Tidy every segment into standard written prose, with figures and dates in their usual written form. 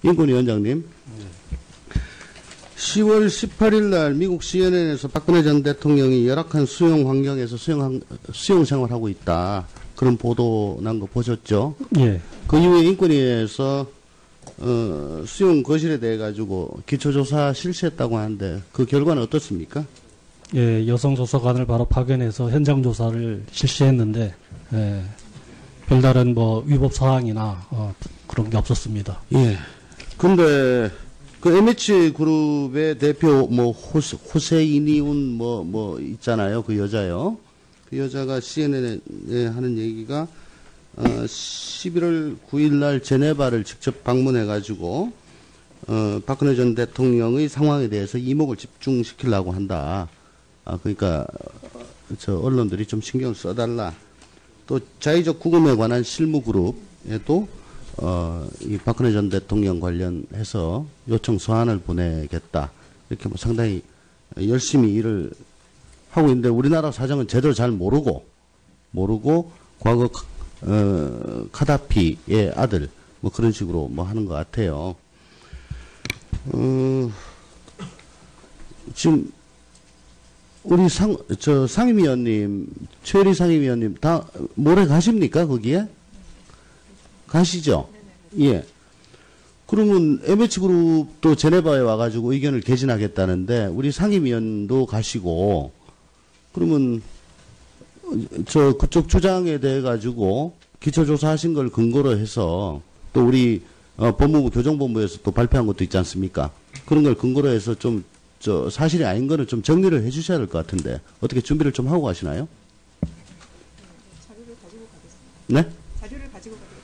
인권위원장님. 10월 18일 날 미국 CNN에서 박근혜 전 대통령이 열악한 수용 환경에서 수용 생활하고 있다. 그런 보도 난 거 보셨죠? 예. 그 이후에 인권위에서 수용 거실에 대해 가지고 기초조사 실시했다고 하는데 그 결과는 어떻습니까? 예, 여성조사관을 바로 파견해서 현장 조사를 실시했는데, 예, 별다른 뭐 위법 사항이나 그런 게 없었습니다. 예. 근데 그 MH 그룹의 대표 뭐 호세이니운 뭐 있잖아요. 그 여자요. 그 여자가 CNN에 하는 얘기가 11월 9일 날 제네바를 직접 방문해 가지고 박근혜 전 대통령의 상황에 대해서 이목을 집중시키려고 한다. 그러니까 저 언론들이 좀 신경을 써달라. 또 자의적 구금에 관한 실무 그룹에도 이 박근혜 전 대통령 관련해서 요청 서한을 보내겠다. 이렇게 뭐 상당히 열심히 일을 하고 있는데 우리나라 사정은 제대로 잘 모르고 과거 카다피의 아들 뭐 그런 식으로 뭐 하는 것 같아요. 지금 우리 상임위원님, 최혜리 상임위원님 다 모레 가십니까 거기에? 가시죠? 예. 그러면 MH그룹도 제네바에 와가지고 의견을 개진하겠다는데 우리 상임위원도 가시고 그러면 그쪽 주장에 대해 가지고 기초조사하신 걸 근거로 해서 또 우리 법무부 교정본부에서 또 발표한 것도 있지 않습니까? 그런 걸 근거로 해서 좀 사실이 아닌 거는 좀 정리를 해 주셔야 될 것 같은데 어떻게 준비를 좀 하고 가시나요? 자료를 가지고 가겠습니다. 네? 자료를 가지고 가도록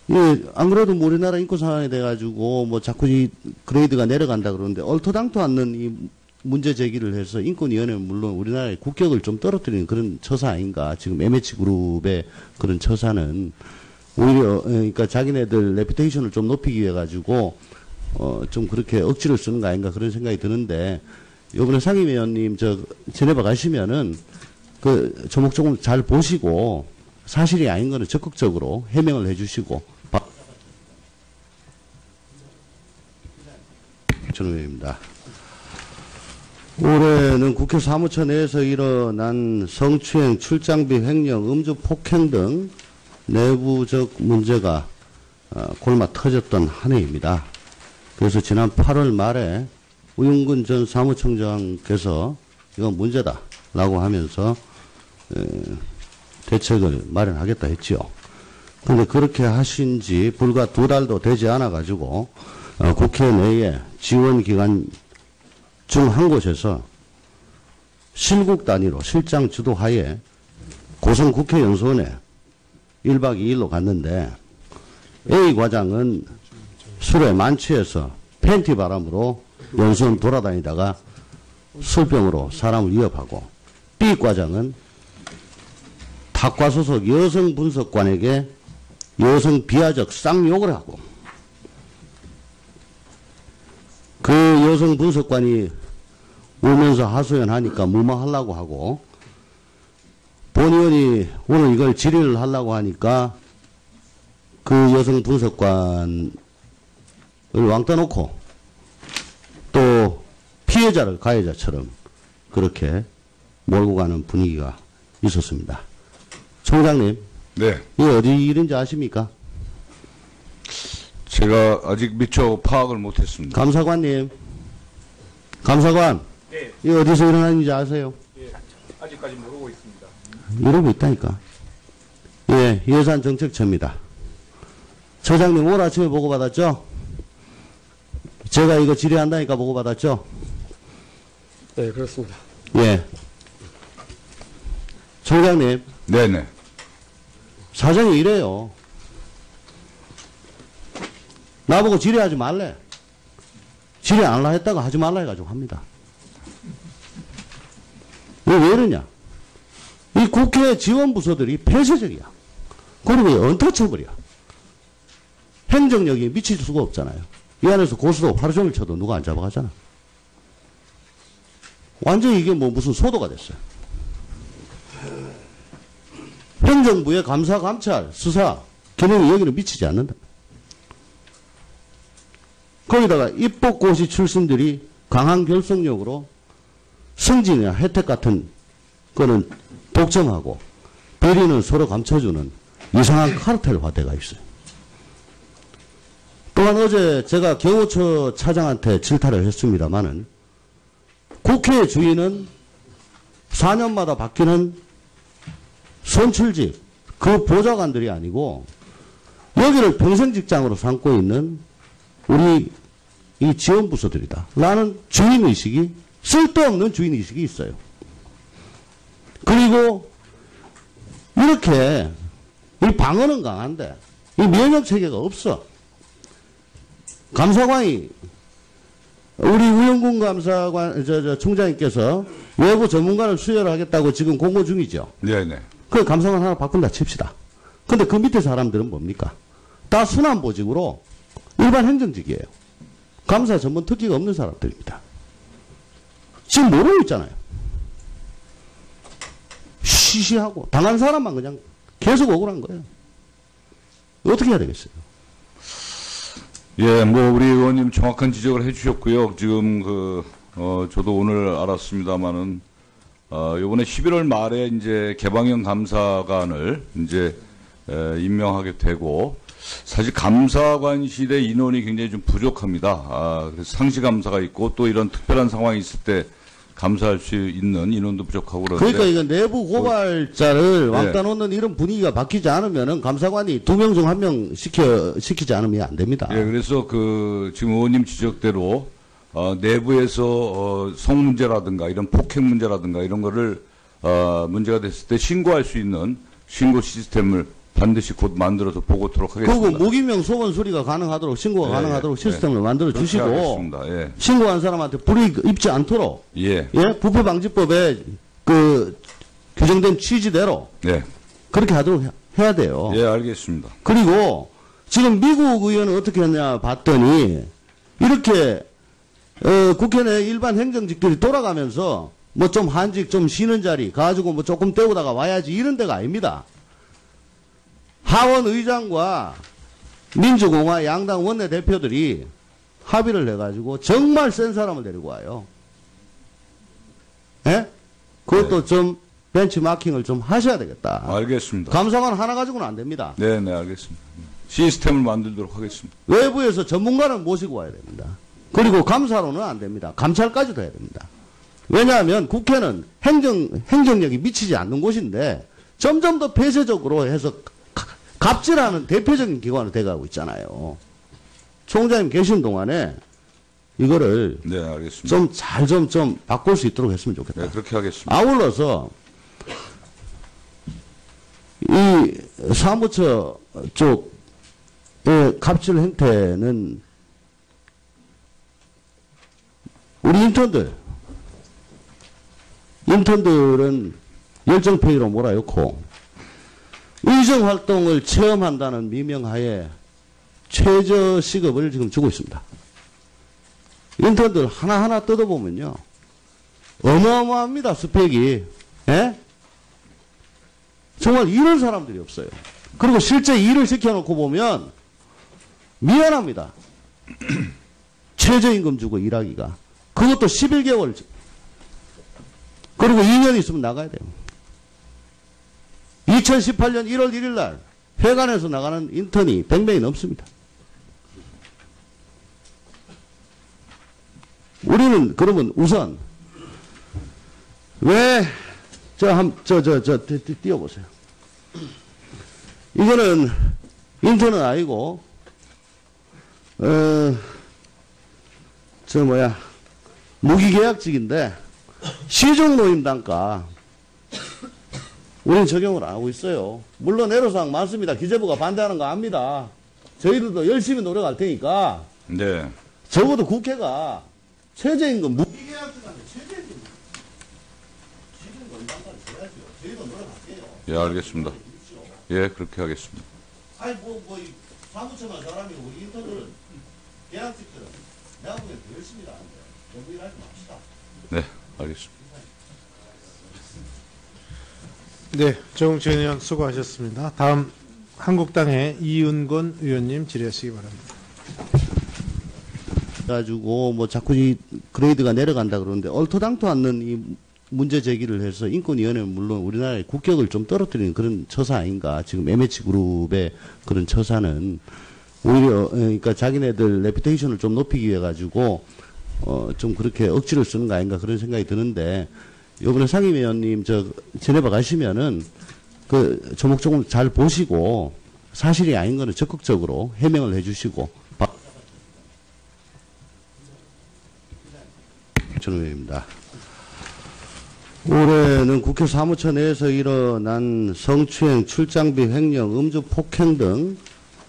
하겠습니다. 예, 안 그래도 뭐 우리나라 인권 상황에 대해 가지고 뭐 자꾸 이 그레이드가 내려간다 그러는데 얼토당토 않는 이 문제 제기를 해서 인권위원회는 물론 우리나라의 국격을 좀 떨어뜨리는 그런 처사 아닌가. 지금 MH그룹의 그런 처사는 오히려 그러니까 자기네들 레퓨테이션을 좀 높이기 위해 가지고 좀 그렇게 억지를 쓰는 거 아닌가 그런 생각이 드는데 이번에 상임위원님 제네바 가시면은 그 조목조목 잘 보시고 사실이 아닌 거는 적극적으로 해명을 해주시고 전의원입니다. 올해는 국회 사무처 내에서 일어난 성추행, 출장비 횡령, 음주 폭행 등 내부적 문제가 골마 터졌던 한 해입니다. 그래서 지난 8월 말에 우윤근 전 사무총장께서 이건 문제다라고 하면서 대책을 마련하겠다 했지요. 그런데 그렇게 하신 지 불과 2달도 되지 않아 가지고 국회 내에 지원기관 중 한 곳에서 실국 단위로 실장 주도하에 고성국회연수원에 1박 2일로 갔는데 A 과장은 술에 만취해서 팬티 바람으로 연수원 돌아다니다가 술병으로 사람을 위협하고 B 과장은 탁과 소속 여성 분석관에게 여성 비하적 쌍욕을 하고 그 여성 분석관이 울면서 하소연하니까 무마하려고 하고 본 의원이 오늘 이걸 질의를 하려고 하니까 그 여성 분석관을 왕따 놓고 또 피해자를 가해자처럼 그렇게 몰고 가는 분위기가 있었습니다. 총장님, 네. 이게 어디 일인지 아십니까? 제가 아직 미처 파악을 못했습니다. 감사관님, 감사관, 네. 이게 어디서 일어나는지 아세요? 예, 아직까지 모르고 있습니다. 이러고 있다니까. 예, 예산정책처입니다. 처장님 오늘 아침에 보고받았죠? 제가 이거 질의한다니까 보고받았죠? 네, 그렇습니다. 예. 총장님, 네네. 사정이 이래요. 나보고 질의하지 말래. 질의 안 하려 했다가 하지 말라 해가지고 합니다. 왜 이러냐? 이 국회 지원부서들이 폐쇄적이야. 그리고 언터처블이야. 행정력이 미칠 수가 없잖아요. 이 안에서 고스톱 하루 종일 쳐도 누가 안 잡아가잖아. 완전히 이게 뭐 무슨 소도가 됐어요. 행정부의 감사, 감찰, 수사 기능이 여기는 미치지 않는다. 거기다가 입법고시 출신들이 강한 결속력으로 승진이나 혜택 같은 거는 독점하고 비리는 서로 감춰주는 이상한 카르텔화돼가 있어요. 또한 어제 제가 경호처 차장한테 질타를 했습니다마는 국회의 주인은 4년마다 바뀌는 선출직 그 보좌관들이 아니고 여기를 평생 직장으로 삼고 있는 우리 이 지원부서들이다. 라는 주인의식이 쓸데없는 주인의식이 있어요. 그리고 이렇게 이 방어는 강한데 이 면역체계가 없어. 감사관이 우리 우영군 감사관 총장님께서 외부 전문가를 수혈을 하겠다고 지금 공고 중이죠. 네네. 그 감사관 하나 바꾼다 칩시다. 근데 그 밑에 사람들은 뭡니까? 다 순환보직으로 일반 행정직이에요. 감사 전문 특기가 없는 사람들입니다. 지금 모르고 있잖아요. 시시하고 당한 사람만 그냥 계속 억울한 거예요. 어떻게 해야 되겠어요? 예, 뭐 우리 의원님 정확한 지적을 해주셨고요. 지금 저도 오늘 알았습니다만은 이번에 11월 말에 이제 개방형 감사관을 이제 임명하게 되고 사실 감사관실의 인원이 굉장히 좀 부족합니다. 그래서 상시 감사가 있고 또 이런 특별한 상황이 있을 때 감사할 수 있는 인원도 부족하고 그런데 그러니까 이거 내부 고발자를 왕따 놓는 이런 분위기가 바뀌지 않으면은 감사관이 2명 중 1명 시키지 않으면 안 됩니다. 예, 그래서 지금 의원님 지적대로 내부에서 성 문제라든가 이런 폭행 문제라든가 이런 거를 문제가 됐을 때 신고할 수 있는 신고 시스템을 반드시 곧 만들어서 보고토록 하겠습니다. 그리고 무기명 소원 수리가 가능하도록 신고가 가능하도록 시스템을 만들어 주시고 하겠습니다. 예. 신고한 사람한테 불이익 입지 않도록 예. 부패방지법에 그 규정된 취지대로 네. 그렇게 하도록 해야 돼요. 예, 알겠습니다. 그리고 지금 미국 의원은 어떻게 했냐 봤더니 이렇게 국회 내 일반 행정직들이 돌아가면서 뭐 좀 한직 좀 쉬는 자리 가지고 뭐 조금 때우다가 와야지 이런 데가 아닙니다. 하원 의장과 민주공화 양당 원내대표들이 합의를 해가지고 정말 센 사람을 데리고 와요. 예? 그것도 좀 벤치마킹을 좀 하셔야 되겠다. 알겠습니다. 감사관 하나 가지고는 안 됩니다. 네, 네, 알겠습니다. 시스템을 만들도록 하겠습니다. 외부에서 전문가를 모시고 와야 됩니다. 그리고 감사로는 안 됩니다. 감찰까지도 해야 됩니다. 왜냐하면 국회는 행정력이 미치지 않는 곳인데 점점 더 폐쇄적으로 해서 갑질하는 대표적인 기관으로 돼가고 있잖아요. 총장님 계신 동안에 이거를 네, 알겠습니다. 좀 잘 좀 바꿀 수 있도록 했으면 좋겠다. 네, 그렇게 하겠습니다. 아울러서 이 사무처 쪽의 갑질 행태는 우리 인턴들은 열정페이로 몰아넣고 의정활동을 체험한다는 미명하에 최저 시급을 지금 주고 있습니다. 인턴들 하나하나 뜯어보면요. 어마어마합니다. 스펙이. 예? 정말 이런 사람들이 없어요. 그리고 실제 일을 시켜놓고 보면 미안합니다. 최저임금 주고 일하기가. 그것도 11개월. 그리고 2년 있으면 나가야 돼요. 2018년 1월 1일 날 회관에서 나가는 인턴이 100명이 넘습니다. 우리는 그러면 우선 왜 띄워보세요. 이거는 인턴은 아니고 무기계약직인데 시중노임 단가 우리는 적용을 안 하고 있어요. 물론 애로사항 많습니다. 기재부가 반대하는 거 압니다. 저희들도 열심히 노력할 테니까 네. 적어도 국회가 최저임금 무기계약직한테 최저임금 시중노임 단가를 줘야죠. 저희도 노력할게요. 예, 알겠습니다. 예, 그렇게 하겠습니다. 아니 이 사무처만 사람이고 우리 인턴들은 계약직들은 내가 보기엔 더 열심히 하는데 너무 일하지 맙시다. 네, 알겠습니다. 네, 정우천 의원 수고하셨습니다. 다음 한국당의 이윤건 의원님 질의하시기 바랍니다. 가지고 뭐 자꾸 이 그레이드가 내려간다 그러는데 얼토당토 않는 이 문제 제기를 해서 인권위원회는 물론 우리나라의 국격을 좀 떨어뜨리는 그런 처사 아닌가. 지금 MH 그룹의 그런 처사는 오히려 그러니까 자기네들 레퓨테이션을 좀 높이기 위해 가지고 좀 그렇게 억지를 쓰는 거 아닌가 그런 생각이 드는데 이번에 상임위원님 저 제네바 가시면은 그 조목조금 잘 보시고 사실이 아닌 거는 적극적으로 해명을 해주시고. 전의원입니다. 올해는 국회 사무처 내에서 일어난 성추행, 출장비 횡령, 음주 폭행 등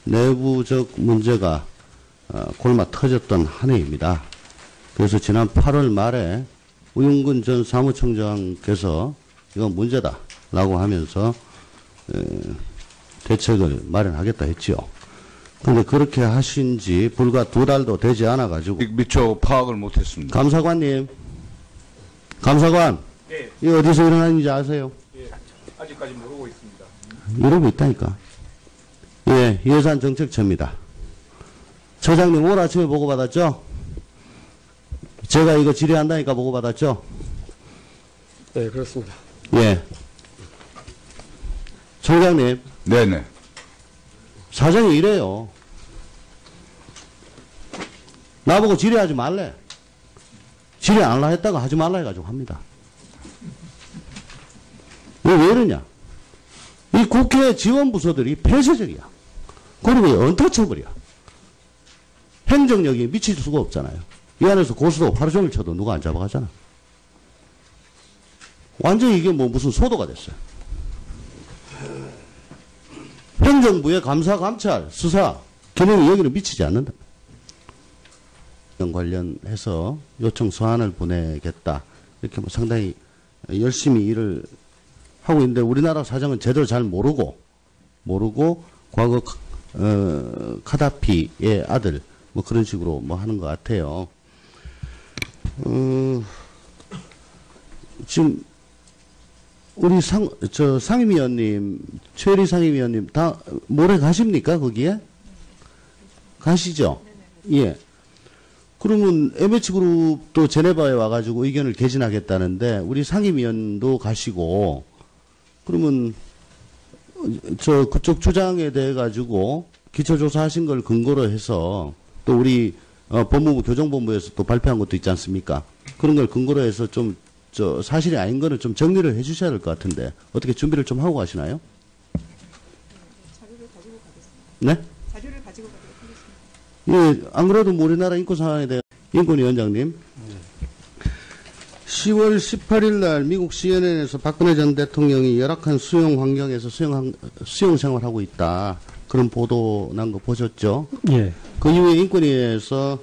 내부적 문제가 골마 터졌던 한 해입니다. 그래서 지난 8월 말에 우윤근 전 사무총장께서 이건 문제다라고 하면서 대책을 마련하겠다 했지요. 그런데 그렇게 하신 지 불과 2달도 되지 않아가지고 미처 파악을 못했습니다. 감사관님, 감사관, 네, 이 어디서 일어나는지 아세요? 예, 아직까지 모르고 있습니다. 이러고 있다니까. 예, 예산정책처입니다. 처장님 오늘 아침에 보고받았죠? 제가 이거 질의한다니까 보고받았죠? 네, 그렇습니다. 예. 총장님, 네네. 사정이 이래요. 나보고 질의하지 말래. 질의 안 하려 했다가 하지 말라 해가지고 합니다. 왜 이러냐? 이 국회 지원부서들이 폐쇄적이야. 그리고 언터처블이야. 행정력이 미칠 수가 없잖아요. 이 안에서 고수도 하루 종일 쳐도 누가 안 잡아가잖아. 완전히 이게 뭐 무슨 소도가 됐어요. 행정부의 감사, 감찰, 수사, 기능이 여기는 미치지 않는다. 관련해서 요청 서한을 보내겠다. 이렇게 뭐 상당히 열심히 일을 하고 있는데 우리나라 사정은 제대로 잘 모르고 과거 카다피의 아들 뭐 그런 식으로 뭐 하는 것 같아요. 지금 우리 상임위원님, 최혜리 상임위원님 다 모레 가십니까 거기에? 가시죠? 예. 그러면 MH그룹도 제네바에 와가지고 의견을 개진하겠다는데 우리 상임위원도 가시고 그러면 그쪽 주장에 대해 가지고 기초조사하신 걸 근거로 해서 또 우리 법무부 교정본부에서 또 발표한 것도 있지 않습니까? 그런 걸 근거로 해서 좀 사실이 아닌 거는 좀 정리를 해 주셔야 될 것 같은데 어떻게 준비를 좀 하고 가시나요? 자료를 가지고 가겠습니다. 네? 자료를 가지고 가도록 하겠습니다. 예, 안 그래도 뭐 우리나라 인권 상황에 대해 인권위원장님 10월 18일 날 미국 CNN에서 박근혜 전 대통령이 열악한 수용 환경에서 수용 생활하고 있다. 그런 보도 난 거 보셨죠? 예. 그 이후에 인권위에서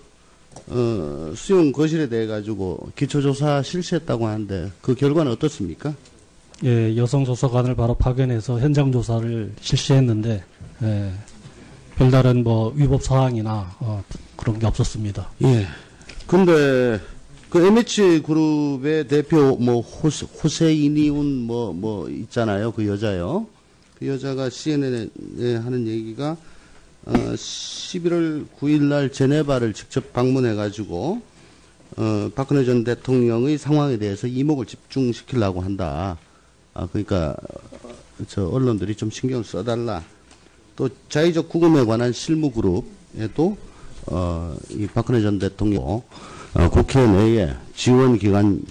수용 거실에 대해 가지고 기초조사 실시했다고 하는데 그 결과는 어떻습니까? 예, 여성조사관을 바로 파견해서 현장 조사를 실시했는데, 예, 별다른 뭐 위법 사항이나 그런 게 없었습니다. 예. 근데 그 MH 그룹의 대표 뭐 호세이니운 뭐 있잖아요. 그 여자요. 그 여자가 CNN에 하는 얘기가 11월 9일 날 제네바를 직접 방문해 가지고 박근혜 전 대통령의 상황에 대해서 이목을 집중시키려고 한다. 그러니까 저 언론들이 좀 신경을 써달라. 또 자의적 구금에 관한 실무 그룹에도 이 박근혜 전 대통령 국회 내에 지원기관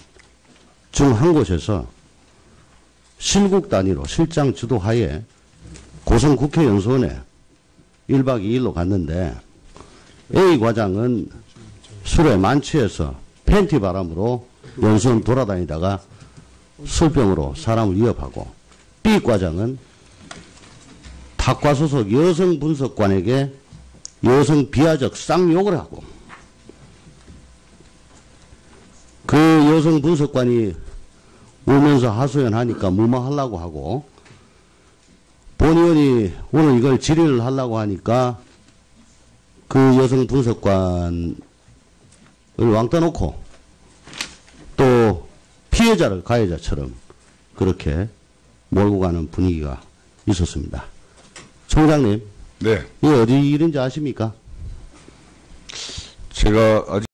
중 한 곳에서 실국 단위로 실장 주도하에 고성 국회연수원에 1박 2일로 갔는데 A 과장은 술에 만취해서 팬티 바람으로 연수원 돌아다니다가 술병으로 사람을 위협하고 B 과장은 탁과 소속 여성 분석관에게 여성 비하적 쌍욕을 하고 그 여성 분석관이 울면서 하소연하니까 무마하려고 하고 본 의원이 오늘 이걸 질의를 하려고 하니까 그 여성 분석관을 왕따 놓고 또 피해자를 가해자처럼 그렇게 몰고 가는 분위기가 있었습니다. 총장님, 네. 이게 어디 일인지 아십니까? 제가 아직